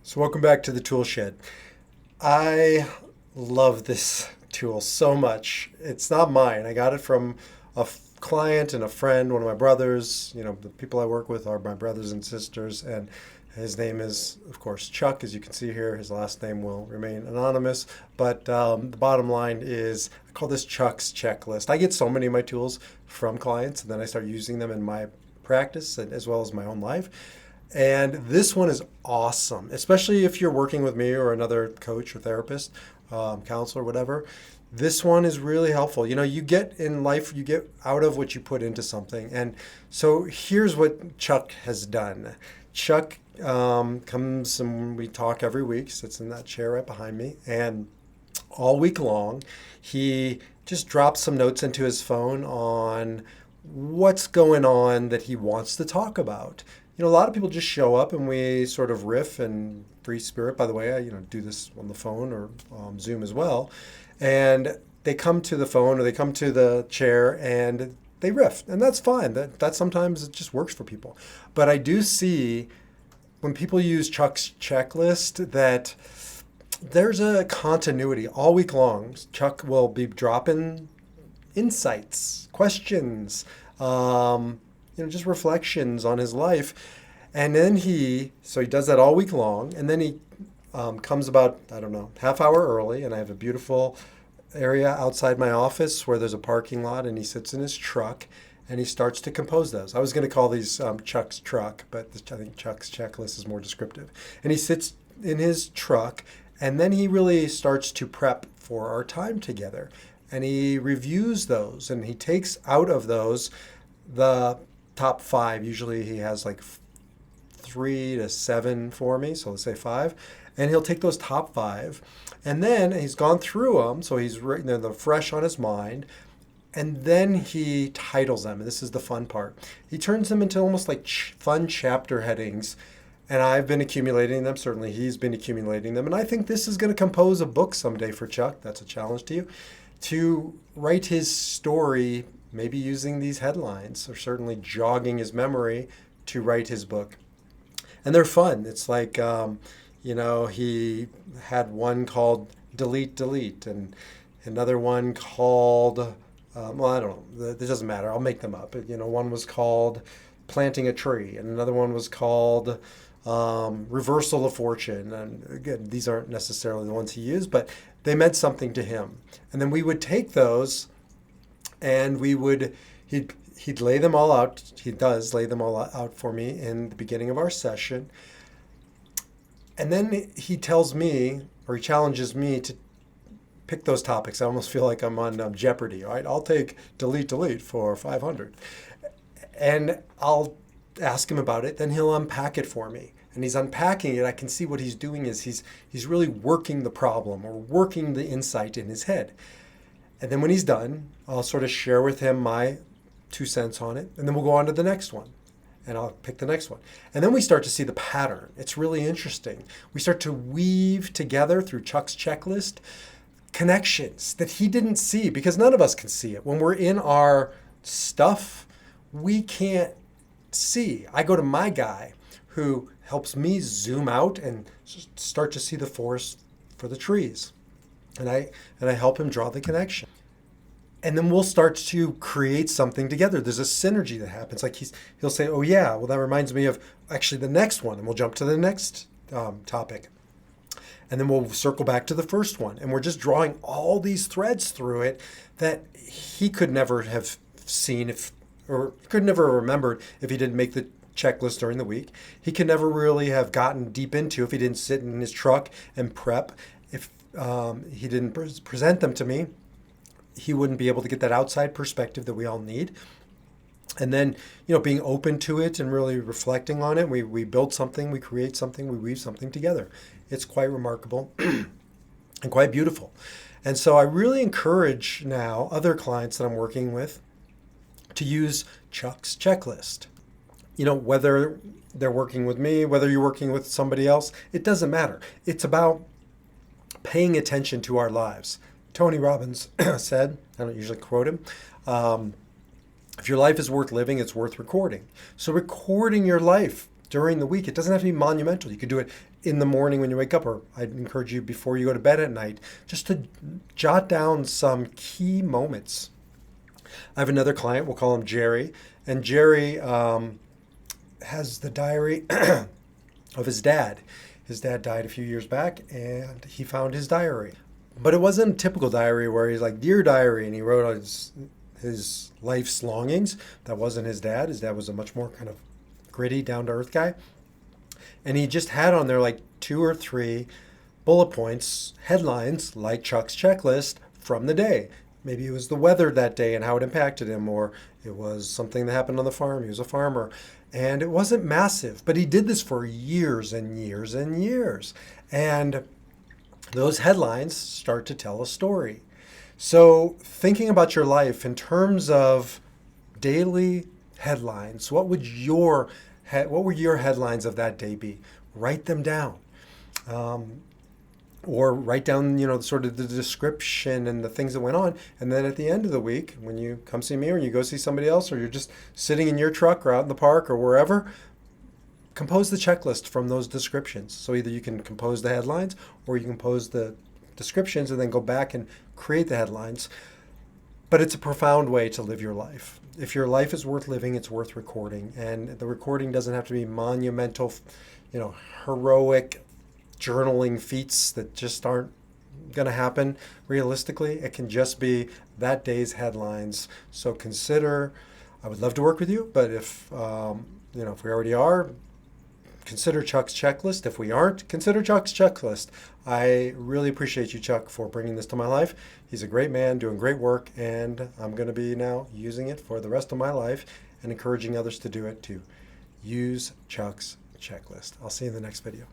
So welcome back to the tool shed. I love this tool so much. It's not mine. I got it from a client and a friend, one of my brothers. The people I work with are my brothers and sisters, and his name is, of course, Chuck. As you can see here, his last name will remain anonymous. But the bottom line is, I call this Chuck's checklist. I get so many of my tools from clients, and then I start using them in my practice and as well as my own life. And this one is awesome, especially if you're working with me or another coach or therapist, counselor, whatever. This one is really helpful. You get in life, you get out of what you put into something. And so here's what Chuck has done. Chuck comes and we talk every week, sits in that chair right behind me. And all week long, he just drops some notes into his phone on what's going on that he wants to talk about. A lot of people just show up and we sort of riff and free spirit. By the way, I do this on the phone or Zoom as well. And they come to the phone or they come to the chair and they riff. And that's fine. That sometimes it just works for people. But I do see when people use Chuck's checklist that there's a continuity all week long. Chuck will be dropping insights, questions, just reflections on his life. And then he does that all week long. And then he comes about, half hour early. And I have a beautiful area outside my office where there's a parking lot. And he sits in his truck and he starts to compose those. I was going to call these Chuck's truck, but I think Chuck's checklist is more descriptive. And he sits in his truck and then he really starts to prep for our time together. And he reviews those and he takes out of those the top 5. Usually he has like 3 to 7 for me, so let's say 5. And he'll take those top 5, and then he's gone through them, so they're fresh on his mind. And then he titles them, and this is the fun part. He turns them into almost like fun chapter headings, and I've been accumulating them. Certainly he's been accumulating them, and I think this is going to compose a book someday for Chuck. That's a challenge to you, to write his story, maybe using these headlines, or certainly jogging his memory to write his book. And they're fun. It's like, he had one called Delete, Delete, and another one called, I don't know, it doesn't matter. I'll make them up. One was called Planting a Tree, and another one was called Reversal of Fortune. And again, these aren't necessarily the ones he used, but they meant something to him. And then we would take those and he'd lay them all out. He does lay them all out for me in the beginning of our session. And then he tells me, or he challenges me to pick those topics. I almost feel like I'm on Jeopardy, right? I'll take Delete, Delete for 500. And I'll ask him about it. Then he'll unpack it for me. And he's unpacking it. I can see what he's doing is he's really working the problem or working the insight in his head. And then when he's done, I'll sort of share with him my 2 cents on it. And then we'll go on to the next one. And I'll pick the next one. And then we start to see the pattern. It's really interesting. We start to weave together through Chuck's checklist connections that he didn't see, because none of us can see it. When we're in our stuff, we can't see. I go to my guy who helps me zoom out and start to see the forest for the trees. And I help him draw the connection. And then we'll start to create something together. There's a synergy that happens. Like he'll say, oh yeah, well that reminds me of actually the next one. And we'll jump to the next topic. And then we'll circle back to the first one. And we're just drawing all these threads through it that he could never have seen or could never have remembered if he didn't make the checklist during the week. He could never really have gotten deep into if he didn't sit in his truck and prep. If he didn't present them to me, he wouldn't be able to get that outside perspective that we all need. And then, being open to it and really reflecting on it, we build something, we create something, we weave something together. It's quite remarkable and quite beautiful. And so I really encourage now other clients that I'm working with to use Chuck's checklist. Whether they're working with me, whether you're working with somebody else, it doesn't matter. It's about paying attention to our lives. Tony Robbins said, I don't usually quote him, if your life is worth living, it's worth recording. So recording your life during the week, it doesn't have to be monumental. You could do it in the morning when you wake up, or I'd encourage you before you go to bed at night, just to jot down some key moments. I have another client, we'll call him Jerry, and Jerry has the diary of his dad. His dad died a few years back, and he found his diary. But it wasn't a typical diary where he's like, "Dear diary," and he wrote out his life's longings. That wasn't his dad. His dad was a much more kind of gritty, down-to-earth guy. And he just had on there like 2 or 3 bullet points, headlines, like Chuck's checklist from the day. Maybe it was the weather that day and how it impacted him, or it was something that happened on the farm. He was a farmer. And it wasn't massive, but he did this for years and years and years. And those headlines start to tell a story. So thinking about your life in terms of daily headlines, what were your headlines of that day be? Write them down. Or write down, sort of the description and the things that went on. And then at the end of the week, when you come see me or you go see somebody else, or you're just sitting in your truck or out in the park or wherever, compose the checklist from those descriptions. So either you can compose the headlines or you can compose the descriptions and then go back and create the headlines. But it's a profound way to live your life. If your life is worth living, it's worth recording. And the recording doesn't have to be monumental, heroic journaling feats that just aren't going to happen realistically. It can just be that day's headlines. So consider, I would love to work with you, but if we already are, consider Chuck's checklist. If we aren't, consider Chuck's checklist. I really appreciate you, Chuck, for bringing this to my life. He's a great man, doing great work, and I'm going to be now using it for the rest of my life and encouraging others to do it too. Use Chuck's checklist. I'll see you in the next video.